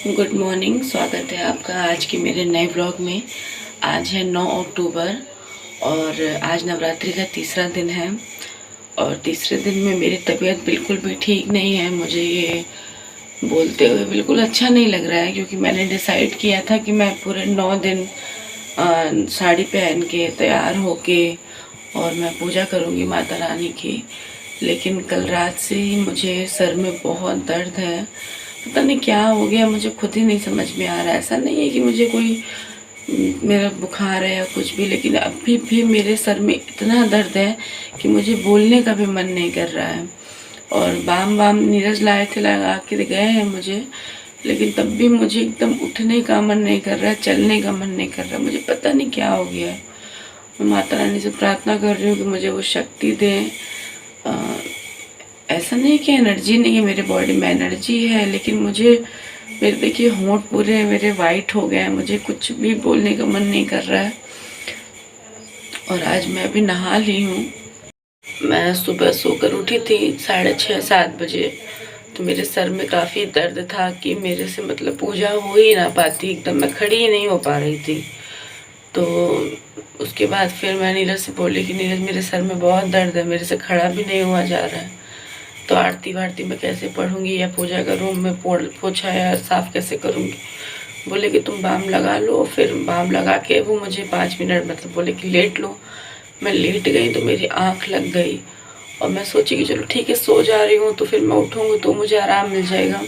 Good morning. स्वागत है आपका आज के मेरे नए ब्लॉग में। आज है 9 अक्टूबर और आज नवरात्रि का तीसरा दिन है। और तीसरे दिन में मेरी तबीयत बिल्कुल भी ठीक नहीं है। मुझे ये बोलते हुए बिल्कुल अच्छा नहीं लग रहा है, क्योंकि मैंने डिसाइड किया था कि मैं पूरे 9 दिन साड़ी पहन के तैयार होके और मैं पूजा करूँगी माता रानी की। लेकिन कल रात से ही मुझे सर में बहुत दर्द है। पता नहीं क्या हो गया, मुझे खुद ही नहीं समझ में आ रहा है। ऐसा नहीं है कि मुझे कोई मेरा बुखार है या कुछ भी, लेकिन अभी भी मेरे सर में इतना दर्द है कि मुझे बोलने का भी मन नहीं कर रहा है। और बाम बाम नीरज लाए थे, लगा के गए हैं मुझे, लेकिन तब भी मुझे एकदम उठने का मन नहीं कर रहा है, चलने का मन नहीं कर रहा। मुझे पता नहीं क्या हो गया है। मैं माता रानी से प्रार्थना कर रही हूँ कि मुझे वो शक्ति दें। ऐसा नहीं कि एनर्जी नहीं है मेरे बॉडी में, एनर्जी है, लेकिन मुझे मेरे देखिए होंठ पूरे मेरे वाइट हो गए हैं। मुझे कुछ भी बोलने का मन नहीं कर रहा है। और आज मैं भी नहा ली हूँ। मैं सुबह सोकर उठी थी 6:30-7 बजे। तो मेरे सर में काफ़ी दर्द था कि मेरे से मतलब पूजा हो ही ना पाती, एकदम मैं खड़ी ही नहीं हो पा रही थी। तो उसके बाद फिर मैं नीरज से बोली कि नीरज, मेरे सर में बहुत दर्द है, मेरे से खड़ा भी नहीं हुआ जा रहा है। तो आरती वारती मैं कैसे पढ़ूंगी या पूजा का रूम में पोछा या साफ कैसे करूंगी। बोले कि तुम बाम लगा लो। फिर बाम लगा के वो मुझे 5 मिनट मतलब बोले कि लेट लो। मैं लेट गई तो मेरी आँख लग गई और मैं सोची कि चलो ठीक है, सो जा रही हूँ तो फिर मैं उठूँगी तो मुझे आराम मिल जाएगा।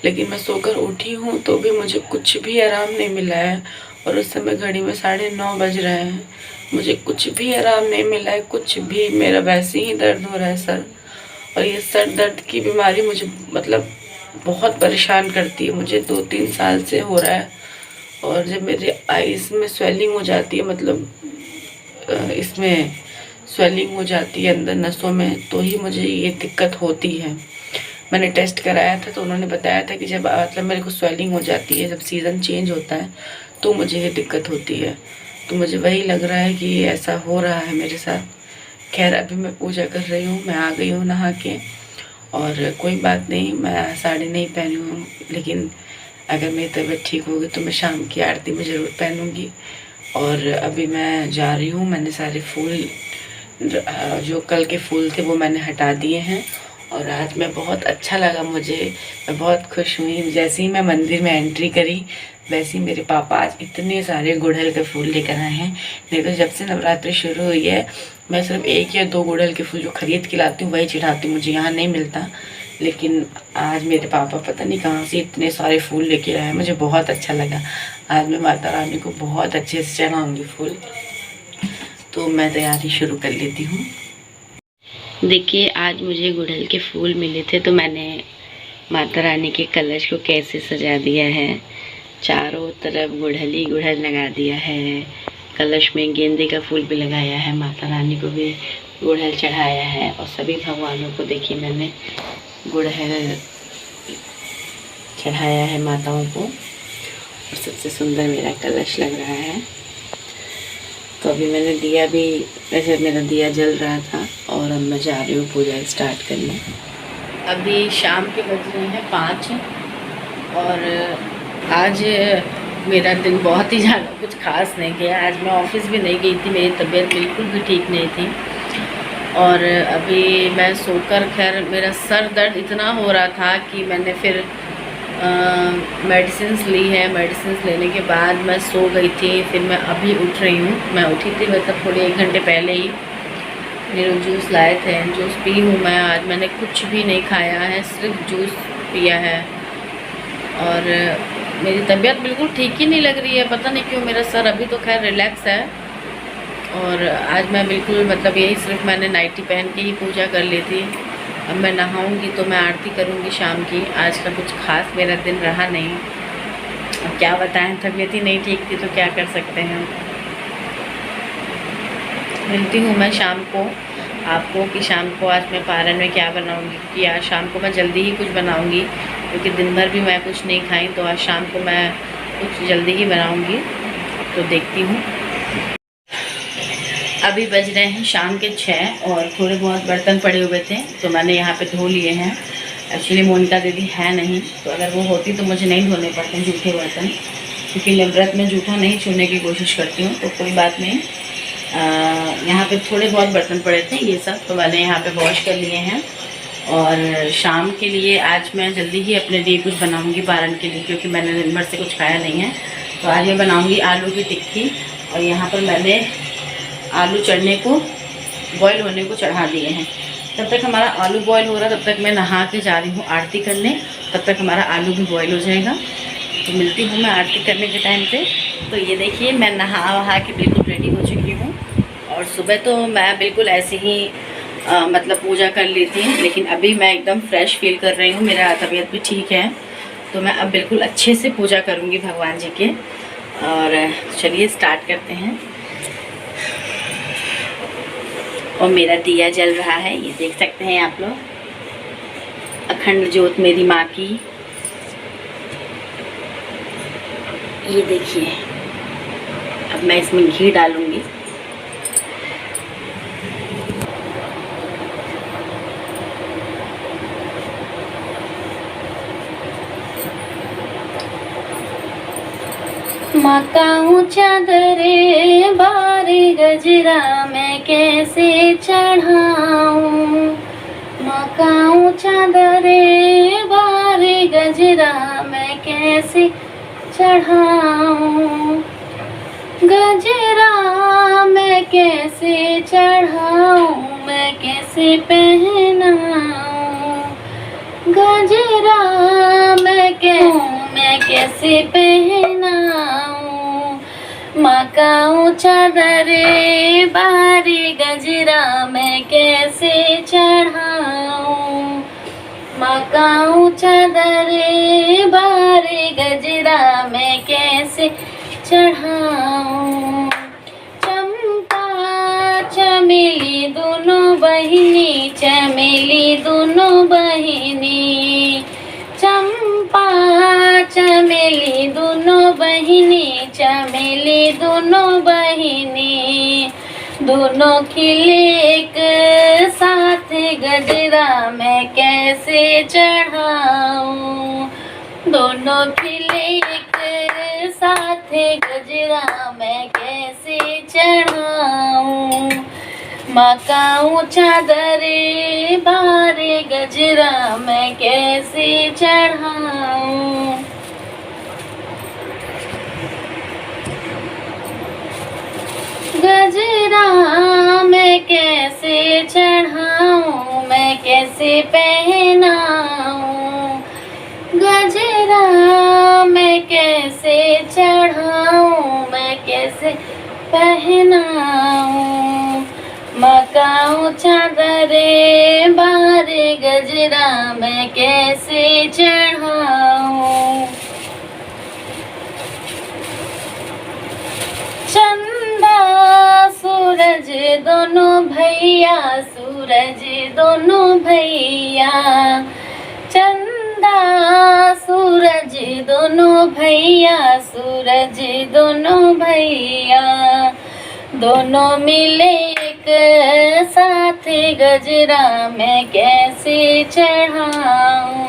लेकिन मैं सोकर उठी हूँ तो भी मुझे कुछ भी आराम नहीं मिला है। और उस समय घड़ी में 9:30 बज रहे हैं, मुझे कुछ भी आराम नहीं मिला है, कुछ भी। मेरा वैसे ही दर्द हो रहा है सर। और ये सर दर्द की बीमारी मुझे मतलब बहुत परेशान करती है। मुझे 2-3 साल से हो रहा है। और जब मेरे आईज में स्वेलिंग हो जाती है, मतलब इसमें स्वेलिंग हो जाती है अंदर नसों में, तो ही मुझे ये दिक्कत होती है। मैंने टेस्ट कराया था तो उन्होंने बताया था कि जब मतलब मेरे को स्वेलिंग हो जाती है, जब सीज़न चेंज होता है, तो मुझे ये दिक्कत होती है। तो मुझे वही लग रहा है कि ऐसा हो रहा है मेरे साथ। खैर अभी मैं पूजा कर रही हूँ, मैं आ गई हूँ नहा के। और कोई बात नहीं, मैं साड़ी नहीं पहनी हूँ, लेकिन अगर मेरी तबीयत ठीक होगी तो मैं शाम की आरती में ज़रूर पहनूँगी। और अभी मैं जा रही हूँ। मैंने सारे फूल जो कल के फूल थे वो मैंने हटा दिए हैं। और आज मैं बहुत अच्छा लगा मुझे, मैं बहुत खुश हुई। जैसे ही मैं मंदिर में एंट्री करी, वैसे ही मेरे पापा आज इतने सारे गुड़हल के फूल लेकर आए हैं। नहीं तो जब से नवरात्रि शुरू हुई है, मैं सिर्फ 1 या 2 गुड़हल के फूल जो खरीद के लाती हूँ वही चढ़ाती हूँ, मुझे यहाँ नहीं मिलता। लेकिन आज मेरे पापा पता नहीं कहाँ से इतने सारे फूल लेके आए, मुझे बहुत अच्छा लगा। आज मैं माता रानी को बहुत अच्छे से चढ़ाऊँगी फूल। तो मैं तैयारी शुरू कर लेती हूँ। देखिए आज मुझे गुड़हल के फूल मिले थे, तो मैंने माता रानी के कलश को कैसे सजा दिया है। चारों तरफ गुड़हल ही गुड़हल लगा दिया है। कलश में गेंदे का फूल भी लगाया है, माता रानी को भी गुड़हल चढ़ाया है। और सभी भगवानों को देखिए मैंने गुड़हल चढ़ाया है माताओं को। और सबसे सुंदर मेरा कलश लग रहा है। तो अभी मैंने दिया भी, वैसे मेरा दिया जल रहा था और अब मैं जा रही हूँ पूजा स्टार्ट करने। अभी शाम के बज रहे हैं 5 और आज मेरा दिन बहुत ही ज़्यादा कुछ खास नहीं गया। आज मैं ऑफिस भी नहीं गई थी, मेरी तबीयत बिल्कुल भी ठीक नहीं थी। और अभी मैं सोकर, खैर मेरा सर दर्द इतना हो रहा था कि मैंने फिर मेडिसिन ली है। मेडिसिन लेने के बाद मैं सो गई थी। फिर मैं अभी उठ रही हूँ। मैं उठी थी मतलब थोड़े 1 घंटे पहले ही। मेरे जूस लाए थे, जूस पी हूँ मैं। आज मैंने कुछ भी नहीं खाया है, सिर्फ जूस पिया है। और मेरी तबीयत बिल्कुल ठीक ही नहीं लग रही है, पता नहीं क्यों। मेरा सर अभी तो खैर रिलैक्स है। और आज मैं बिल्कुल मतलब यही सिर्फ मैंने नाइटी पहन के ही पूजा कर ली थी। अब मैं नहाऊंगी तो मैं आरती करूंगी शाम की। आज का कुछ खास मेरा दिन रहा नहीं। अब क्या बताएं, तबीयत ही नहीं ठीक थी तो क्या कर सकते हैं। मिलती हूँ मैं शाम को आपको कि शाम को आज मैं पारण में क्या बनाऊंगी। कि आज शाम को मैं जल्दी ही कुछ बनाऊंगी, क्योंकि दिन भर भी मैं कुछ नहीं खाई। तो आज शाम को मैं कुछ जल्दी ही बनाऊंगी, तो देखती हूँ। अभी बज रहे हैं शाम के 6 और थोड़े बहुत बर्तन पड़े हुए थे तो मैंने यहाँ पे धो लिए हैं। एक्चुअली मोनिका दीदी है नहीं, तो अगर वो होती तो मुझे नहीं धोने पड़ते जूठे बर्तन, क्योंकि मैं व्रत में जूठा नहीं छूने की कोशिश करती हूँ। तो कोई बात नहीं। यहाँ पे थोड़े बहुत बर्तन पड़े थे, ये सब तो मैंने यहाँ पे वॉश कर लिए हैं। और शाम के लिए आज मैं जल्दी ही अपने लिए कुछ बनाऊंगी पारण के लिए, क्योंकि मैंने दिन भर से कुछ खाया नहीं है। तो आज मैं बनाऊंगी आलू की टिक्की। और यहाँ पर मैंने आलू चढ़ने को, बॉईल होने को चढ़ा दिए हैं। तब तक हमारा आलू बॉईल हो रहा है, तब तक मैं नहा के जा रही हूँ आरती करने। तब तक हमारा आलू भी बॉईल हो जाएगा। तो मिलती हूँ मैं आरती करने के टाइम पे। तो ये देखिए मैं नहा वहा के बिल्कुल रेडी हो चुकी हूँ। और सुबह तो मैं बिल्कुल ऐसे ही मतलब पूजा कर ली थी, लेकिन अभी मैं एकदम फ्रेश फील कर रही हूँ, मेरा तबीयत भी ठीक है। तो मैं अब बिल्कुल अच्छे से पूजा करूँगी भगवान जी के। और चलिए स्टार्ट करते हैं। और मेरा दिया जल रहा है, ये देख सकते हैं आप लोग, अखंड ज्योत मेरी माँ की। ये देखिए, अब मैं इसमें घी डालूंगी। माँ का ऊँचा दरे बारे गजरा मैं कैसे चढ़ाऊँ। माँ का ऊँचा दरे बारे गजरा मैं कैसे चढ़ाऊँ। गजरा मैं कैसे चढ़ाऊँ, मैं कैसे पहनाऊँ। गजरा मैं कैसे पहनाऊँ। माँ का ऊँचा दरे बारे गजरा मैं कैसे चढ़ाऊँ। माँ का ऊँचा दरे बारे गजरा मैं कैसे चढ़ाऊँ। चंपा चमेली दोनों बहिनी, चमेली दोनों बहिनी। चंपा चमेली दोनों बहिनी, चमेली दोनों बहिनी। दोनों खिले एक साथ गजरा मैं कैसे चढ़ाऊँ। दोनों खिले एक साथ गजरा मैं कैसे चढ़ाऊँ। माँ का ऊँचा दरे बारे गजरा मैं कैसे चढ़ाऊँ। गजरा मैं कैसे चढ़ाऊँ, मैं कैसे पहनाऊँ। गजरा मैं कैसे चढ़ाऊँ, मैं कैसे पहनाऊँ। माँ का ऊँचा दरे बारे गजरा मैं कैसे चढ़ाऊँ। चंदा सूरज दोनों भैया, सूरज दोनों भैया। चंदा सूरज दोनों भैया, सूरज दोनों भैया। दोनों मिले एक साथ गजरा मैं कैसे चढ़ाऊँ।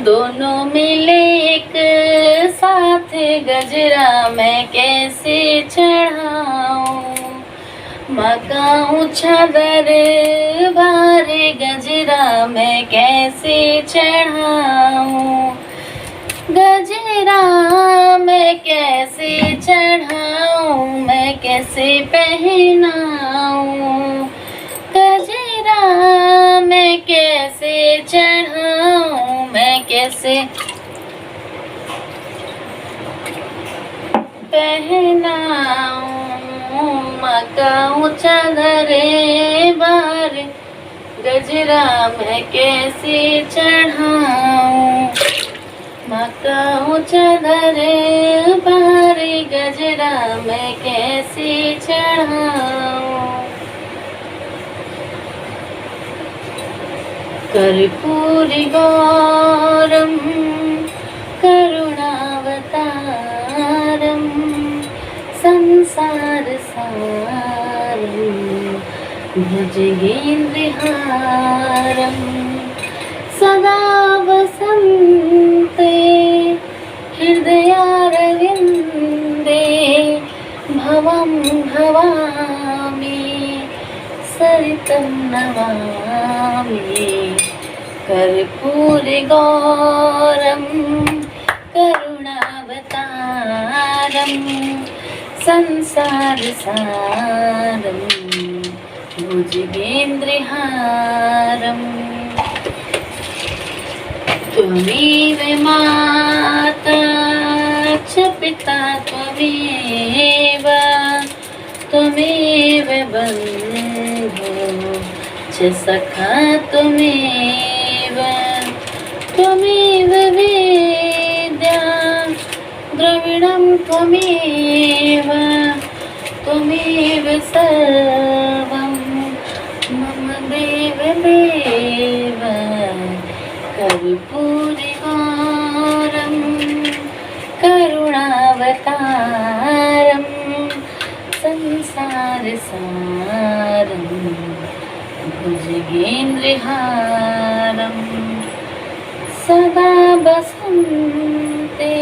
दोनों मिले एक साथ गजरा मैं कैसे चढ़ाऊँ। माँ का ऊँचा दरबारे गजरा मैं कैसे चढ़ाऊँ। गजरा मैं कैसे चढ़ाऊँ, मैं कैसे पहनाऊँ। गजरा मैं कैसे चढ़ाऊँ, मैं कैसे पहनाऊँ। माँ का ऊँचा दरबार गजरा मैं कैसे चढ़ाऊँ। माँ का ऊँचा दरबार गजरा मैं कैसे चढ़ाऊँ। कर्पूरी गौरम करुणावतारम संसार सारम भुजगेन्द्रहारम सदा वसन्ते हृदयारविन्दे भवं भवामि सरितं नमामि कर्पूरगौरं करुणावतारं संसारसारं भुजगेन्द्रहारं त्वमेव माता च पिता त्वमेव त्वमेव बन्धु च सखा त्वमेव त्वमेव वेद्या द्रविणं त्वमेव त्वमेव सर्वं मम देवदेव कर्पूरगौरं करुणावतारं संसारसारं भुजगेन्द्रहारं सदा वसन्ते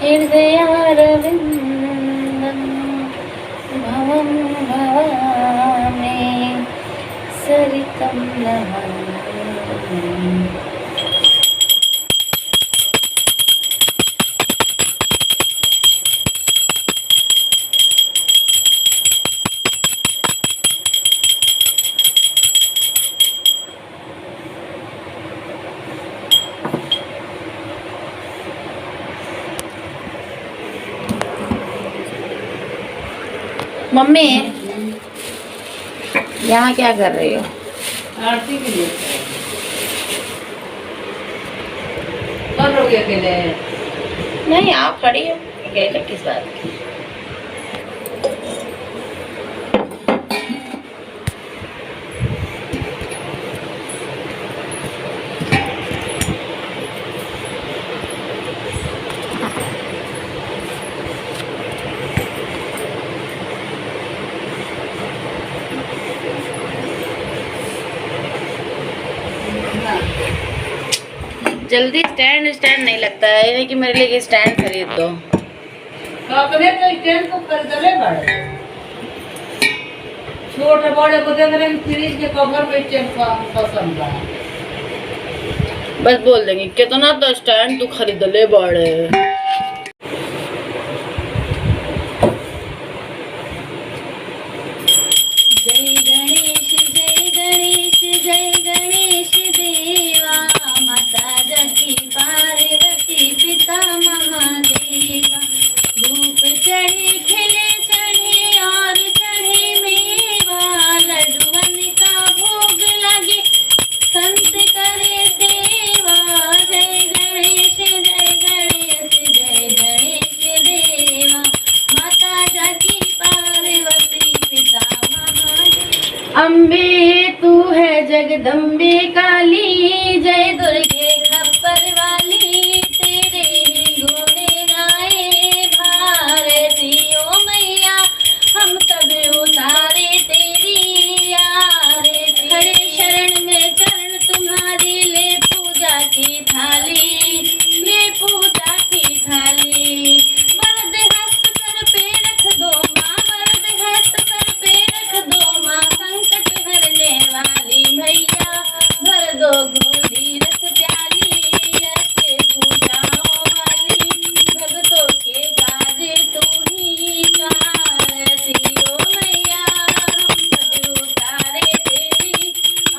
हृदयारविन्दं भवं भवामि सरितं नमामि। मम्मी यहाँ क्या कर रही हो? आरती के लिए कौन रोगी अकेले? नहीं, आप खड़ी हो अकेले किस बात की? जल्दी स्टैंड नहीं लगता है, ये कि मेरे लिए स्टैंड खरीद दो। तो अपने तो स्टैंड को खरीद ले बड़े छोटे बड़े को देख रहे हैं फ्रिज के कवर पे स्टैंड पसंद है। बस बोल देंगे कितना तो स्टैंड तू खरीद ले बड़े। अम्बे तू है जगदम्बे काली, जय दुर्गे खप्पर वाली, तेरे ही गुणे गाए भारती ओ मैया, हम सब उतारे तेरी आरती। खड़े शरण में चरण तुम्हारी, ले पूजा की थाली, ले पूजा की थाली। वरद हस्त सर पे रख दो माँ, वरद हस्त सर पे रख दो माँ, संकट हरने वाली मैया, भर दो गोदी रस प्याली, ऐसे पूजाओं वाली, भक्तों के काजे तू ही कारती ओ मैया, हम सब उतारे तेरी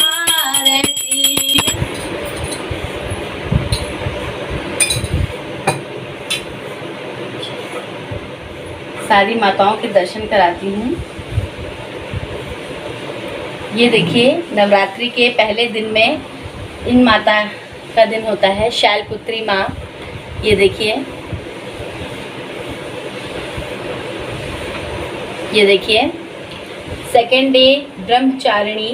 आरती। सारी माताओं के दर्शन कराती हूँ। ये देखिए नवरात्रि के पहले दिन में इन माता का दिन होता है, शैलपुत्री माँ। ये देखिए, ये देखिए सेकेंड डे ब्रह्मचारिणी,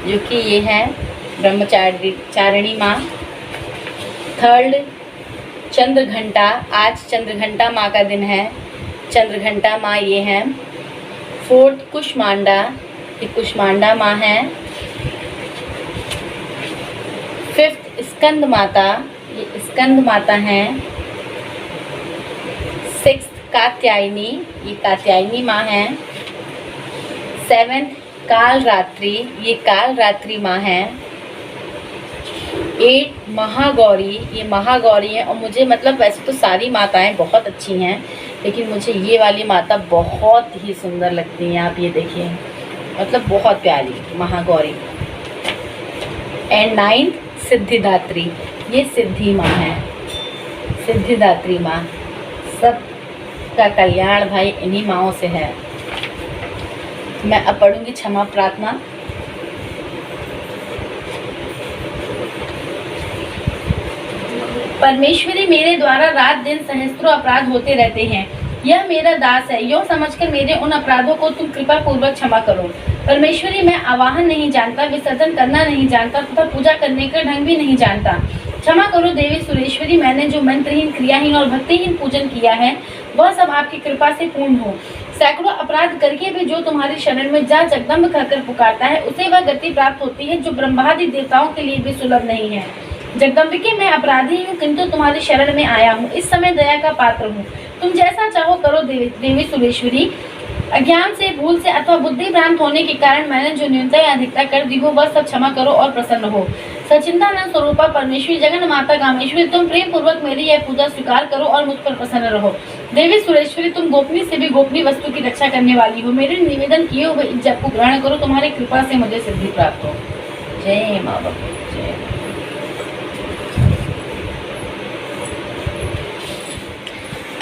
जो कि ये है ब्रह्मचारिणी माँ। थर्ड चंद्रघंटा, आज चंद्रघंटा माँ का दिन है, चंद्रघंटा माँ ये हैं। फोर्थ कुष्मांडा, ये कुष्मांडा माँ है। स्कंद माता, ये स्कंद माता हैं। 6 कात्यायनी, ये कात्यायनी माँ हैं। 7 काल रात्रि, ये काल रात्रि माँ हैं। 8 महागौरी, ये महागौरी है। और मुझे मतलब वैसे तो सारी माताएं बहुत अच्छी हैं, लेकिन मुझे ये वाली माता बहुत ही सुंदर लगती हैं। आप ये देखिए, मतलब बहुत प्यारी महागौरी। एंड 9 सिद्धिदात्री, ये सिद्धि माँ है, सिद्धिदात्री माँ। सब का कल्याण भाई इन्हीं माँओं से है। मैं अब पढ़ूंगी क्षमा प्रार्थना। परमेश्वरी, मेरे द्वारा रात दिन सहस्त्रों अपराध होते रहते हैं। यह मेरा दास है, यो समझकर मेरे उन अपराधों को तुम कृपा पूर्वक क्षमा करो। परमेश्वरी, मैं आवाहन नहीं जानता, विसर्जन करना नहीं जानता तथा पूजा करने का ढंग भी नहीं जानता। क्षमा करो देवी सुरेश्वरी, मैंने जो मंत्रहीन, क्रियाहीन और भक्तिहीन पूजन किया है वह सब आपकी कृपा से पूर्ण हो। सैकड़ों अपराध करके भी जो तुम्हारी शरण में जा जगदम्ब कहकर पुकारता है उसे वह गति प्राप्त होती है जो ब्रह्मादि देवताओं के लिए भी सुलभ नहीं है। जगदम्बिके, मैं अपराधी हूँ किंतु तुम्हारी शरण में आया हूँ, इस समय दया का पात्र हूँ। तुम जैसा चाहो करो देवी सुरेश्वरी। अज्ञान से, भूल से अथवा बुद्धि भ्रांत होने के कारण मैंने जो न्यूनता या अधिकता कर दी हो वह सब क्षमा करो और प्रसन्न हो। सचिंतानंद स्वरूपा परमेश्वरी, जगन माता कामेश्वरी, तुम प्रेम पूर्वक मेरी यह पूजा स्वीकार करो और मुझ पर प्रसन्न रहो। देवी सुरेश्वरी, तुम गोपनीय से भी गोपनीय वस्तु की रक्षा करने वाली हो। मेरे निवेदन किए हुए इस जप को ग्रहण करो, तुम्हारी कृपा से मुझे सिद्धि प्राप्त हो। जय माँ बाबा, जय।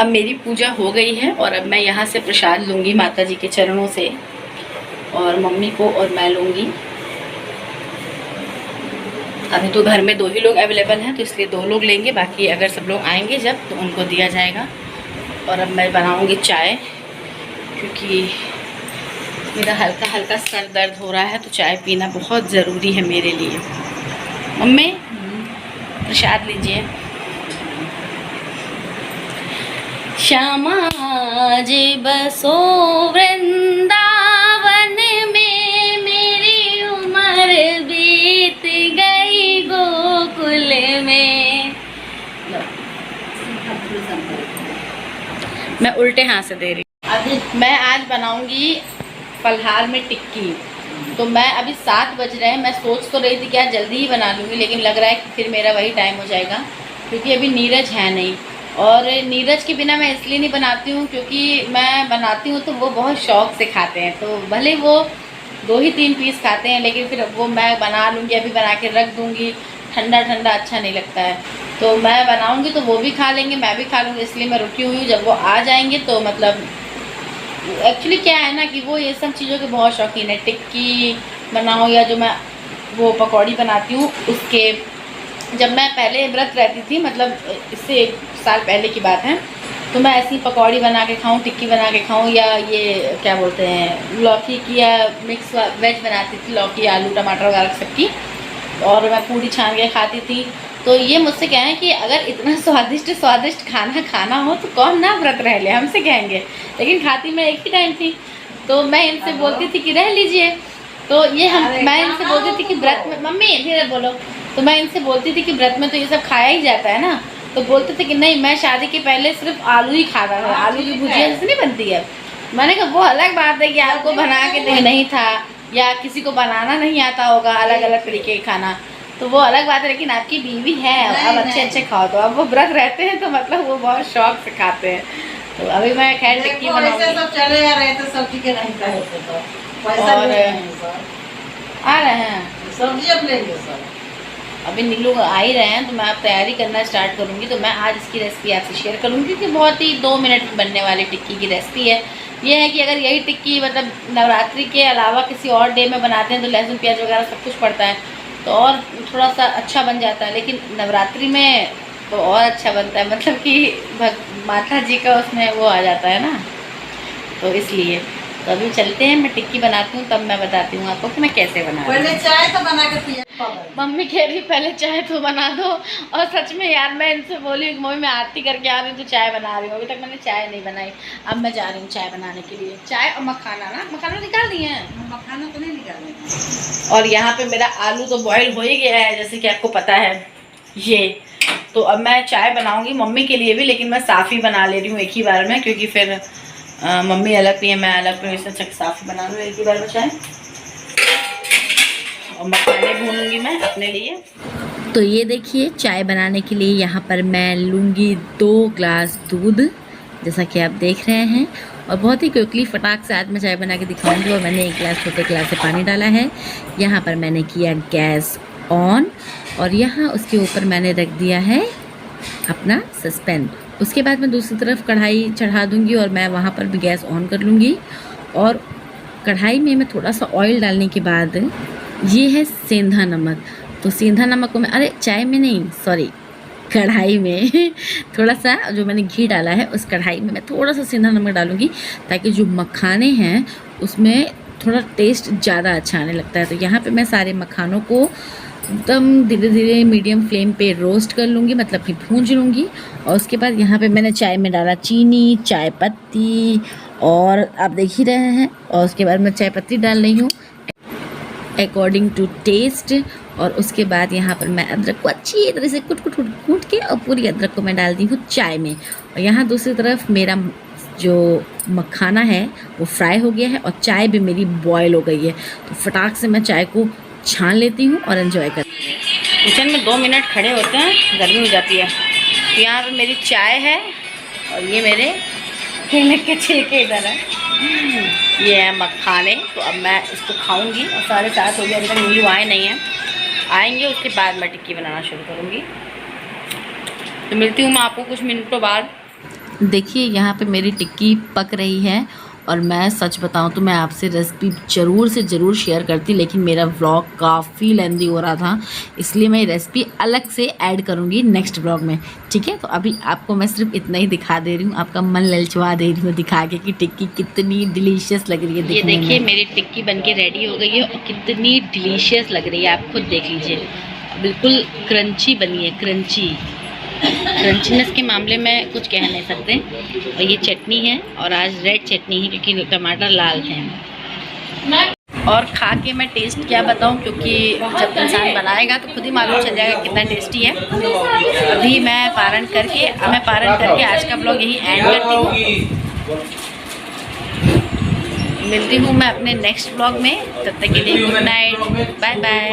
अब मेरी पूजा हो गई है और अब मैं यहाँ से प्रसाद लूँगी माता जी के चरणों से, और मम्मी को और मैं लूँगी। अभी तो घर में 2 ही लोग अवेलेबल हैं तो इसलिए 2 लोग लेंगे, बाकी अगर सब लोग आएंगे जब तो उनको दिया जाएगा। और अब मैं बनाऊँगी चाय, क्योंकि मेरा हल्का हल्का सर दर्द हो रहा है तो चाय पीना बहुत ज़रूरी है मेरे लिए। मम्मी प्रसाद लीजिए। श्यामा जे बसो वृंदावन में, मेरी उम्र बीत गई गोकुल में। मैं उल्टे हाथ से दे रही हूँ। मैं आज बनाऊंगी फलहार में टिक्की। तो मैं अभी 7 बज रहे हैं, मैं सोच तो रही थी कि आज जल्दी ही बना लूँगी, लेकिन लग रहा है कि फिर मेरा वही टाइम हो जाएगा, क्योंकि अभी नीरज है नहीं। और नीरज के बिना मैं इसलिए नहीं बनाती हूँ क्योंकि मैं बनाती हूँ तो वो बहुत शौक़ से खाते हैं, तो भले वो 2 ही 3 पीस खाते हैं, लेकिन फिर वो मैं बना लूँगी, अभी बना के रख दूँगी। ठंडा ठंडा अच्छा नहीं लगता है, तो मैं बनाऊँगी तो वो भी खा लेंगे, मैं भी खा लूँगी, इसलिए मैं रुकी हुई हूँ। जब वो आ जाएंगे तो मतलब एक्चुअली क्या है ना कि वो ये सब चीज़ों के बहुत शौकीन है। टिक्की बनाओ या जो मैं वो पकौड़ी बनाती हूँ उसके, जब मैं पहले व्रत रहती थी, मतलब इससे 1 साल पहले की बात है, तो मैं ऐसी पकौड़ी बना के खाऊं, टिक्की बना के खाऊं, या ये क्या बोलते हैं लौकी की या मिक्स वेज बनाती थी, लौकी आलू टमाटर वगैरह सबकी, और मैं पूरी छान के खाती थी। तो ये मुझसे कहें कि अगर इतना स्वादिष्ट खाना खाना हो तो कौन ना व्रत रह ले, हमसे कहेंगे, लेकिन खाती मैं एक ही टाइम थी। तो मैं इनसे बोलती थी कि रह लीजिए, तो ये मैं इनसे बोलती थी कि व्रत में, मम्मी धीरे बोलो, तो मैं इनसे बोलती थी कि व्रत में तो ये सब खाया ही जाता है ना, तो बोलते थे कि नहीं, मैं शादी के पहले सिर्फ आलू ही खाता था, आलू की भुजिया जैसे नहीं बनती है। मैंने कहा वो अलग बात है कि आपको बना के दे नहीं था या किसी को बनाना नहीं आता होगा अलग अलग तरीके का खाना, तो वो अलग बात है, लेकिन आपकी बीवी है, अब अच्छे खाओ। तो अब वो व्रत रहते हैं तो मतलब वो बहुत शौक से खाते हैं। तो अभी मैं खैर टिक्की बनाऊंगी और आ रहे हैं सब्जी अब लेंगे सर। अभी नीलू आ ही रहे हैं, तो मैं अब तैयारी करना स्टार्ट करूंगी। तो मैं आज इसकी रेसिपी आपसे शेयर करूंगी कि बहुत ही 2 मिनट में बनने वाली टिक्की की रेसिपी है। ये है कि अगर यही टिक्की मतलब नवरात्रि के अलावा किसी और डे में बनाते हैं तो लहसुन प्याज वगैरह सब कुछ पड़ता है तो और थोड़ा सा अच्छा बन जाता है, लेकिन नवरात्रि में तो और अच्छा बनता है, मतलब कि माता जी का उसमें वो आ जाता है ना, तो इसलिए। तो अभी चलते हैं, मैं टिक्की बनाती हूँ तब मैं बताती हूँ आपको कि मैं कैसे बना रही हूँ। पहले चाय तो बना के पिया। मम्मी कह रही पहले चाय तो बना दो, और सच में यार मैं इनसे बोली मम्मी मैं आरती करके आ रही हूँ तो चाय बना रही हूँ, अभी तक मैंने चाय नहीं बनाई। अब मैं जा रही हूँ चाय बनाने के लिए। चाय और मखाना ना, मखाना निकाल दिए हैं, मखाना तो नहीं निकालने। और यहाँ पे मेरा आलू तो बॉयल हो ही गया है जैसे कि आपको पता है। ये तो अब मैं चाय बनाऊंगी मम्मी के लिए भी, लेकिन मैं साफ़ ही बना ले रही हूँ एक ही बार में, क्योंकि फिर मम्मी अलग पिए मैं अलग पिए, इससे अच्छा साफ़ ही बना लूँ एक ही बार में चाय। और मखाने भूनूंगी मैं अपने लिए। तो ये देखिए चाय बनाने के लिए यहाँ पर मैं लूँगी 2 ग्लास दूध, जैसा कि आप देख रहे हैं। और बहुत ही क्विकली फटाक से आज मैं चाय बना के दिखाऊंगी। और मैंने 1 गिलास छोटे गिलास से पानी डाला है। यहाँ पर मैंने किया गैस ऑन, और यहाँ उसके ऊपर मैंने रख दिया है अपना सस्पेन। उसके बाद मैं दूसरी तरफ कढ़ाई चढ़ा दूँगी और मैं वहाँ पर भी गैस ऑन कर लूँगी। और कढ़ाई में मैं थोड़ा सा ऑयल डालने के बाद, ये है सेंधा नमक, तो सेंधा नमक को मैं, अरे चाय में नहीं, सॉरी कढ़ाई में थोड़ा सा जो मैंने घी डाला है उस कढ़ाई में मैं थोड़ा सा सेंधा नमक डालूँगी, ताकि जो मखाने हैं उसमें थोड़ा टेस्ट ज़्यादा अच्छा आने लगता है। तो यहाँ पे मैं सारे मखानों को एकदम धीरे धीरे मीडियम फ्लेम पे रोस्ट कर लूँगी, मतलब कि भूंज लूँगी। और उसके बाद यहाँ पे मैंने चाय में डाला चीनी, चाय पत्ती, और आप देख ही रहे हैं। और उसके बाद मैं चाय पत्ती डाल रही हूँ अकॉर्डिंग टू टेस्ट। और उसके बाद यहाँ पर मैं अदरक को अच्छी तरह से कूट के और पूरी अदरक को मैं डाल दी हूँ चाय में। और यहाँ दूसरी तरफ मेरा जो मखाना है वो फ्राई हो गया है और चाय भी मेरी बॉयल हो गई है। तो फटाक से मैं चाय को छान लेती हूँ और एंजॉय करती हूँ। किचन में 2 मिनट खड़े होते हैं, गर्मी हो जाती है। तो यहाँ पर मेरी चाय है और ये मेरे केले के छिलके इधर है, ये है मखाने। तो अब मैं इसको खाऊंगी। और 7:30 हो गया, अभी तक नीलू आए नहीं हैं, आएंगे उसके बाद मैं टिक्की बनाना शुरू करूंगी। तो मिलती हूँ मैं आपको कुछ मिनटों बाद। देखिए यहाँ पे मेरी टिक्की पक रही है। और मैं सच बताऊँ तो मैं आपसे रेसिपी ज़रूर शेयर करती, लेकिन मेरा व्लॉग काफ़ी लेंदी हो रहा था, इसलिए मैं रेसिपी अलग से ऐड करूँगी नेक्स्ट व्लॉग में, ठीक है। तो अभी आपको मैं सिर्फ इतना ही दिखा दे रही हूँ, आपका मन ललचवा दे रही हूँ दिखा के कि टिक्की कितनी डिलीशियस लग रही है। ये देखिए मेरी टिक्की बनके रेडी हो गई है और कितनी डिलीशियस लग रही है, आप खुद देख लीजिए। बिल्कुल क्रंची बनी है, क्रंचीनेस के मामले में कुछ कह नहीं सकते। और ये चटनी है, और आज रेड चटनी है क्योंकि टमाटर लाल हैं। और खा के मैं टेस्ट क्या बताऊं, क्योंकि जब इंसान बनाएगा तो खुद ही मालूम चल जाएगा कितना टेस्टी है। अभी मैं पारण करके आज का ब्लॉग यही एंड करती हूँ। मिलती हूँ मैं अपने नेक्स्ट ब्लॉग में, तब तक के लिए गुड नाइट, बाय बाय।